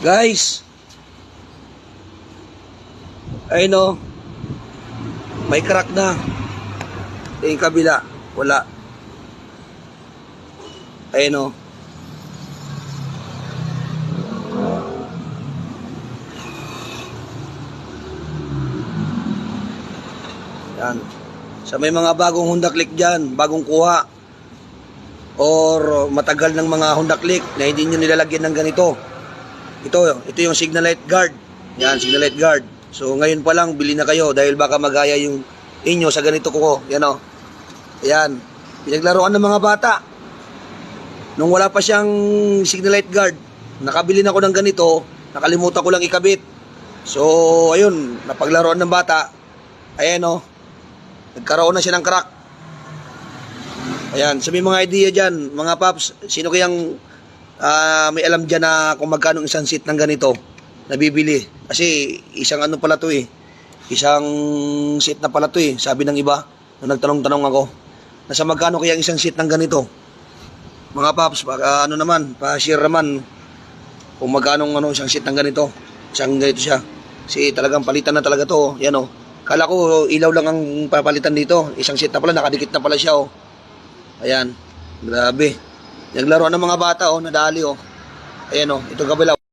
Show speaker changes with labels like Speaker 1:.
Speaker 1: Guys, ayun o, may crack na. Yung kabila, wala. Ayun o. Yan. Sa may mga bagong Honda Click dyan, bagong kuha, or matagal ng mga Honda Click na hindi nyo nilalagyan ng ganito. Ito yung signal light guard. Yan, signal light guard. So ngayon pa lang, bili na kayo dahil baka magaya yung inyo sa ganito ko. Yan o. Yan. Pinaglaruan ng mga bata. Nung wala pa siyang signal light guard, nakabili na ako ng ganito, nakalimutan ko lang ikabit. So, ayun, napaglaruan ng bata. Ayan o. Nagkaroon na siya ng crack. Ayan, sa may mga idea dyan, mga paps, sino kayang may alam dyan na kung magkano isang seat ng ganito nabibili? Kasi isang ano pala to eh. Isang seat na pala to eh. Sabi ng iba, nung nagtanong-tanong ako, nasa magkano kaya isang seat ng ganito? Mga paps, ano naman, pa-share naman kung magkano isang seat ng ganito. Isang ganito siya. Kasi talagang palitan na talaga to. Yan o. Kala ko ilaw lang ang papalitan dito. Isang seat na pala, nakadikit na pala siya o. Ayan. Grabe. Naglaruan ng mga bata o, nadali o. Ayan o, ito kabila.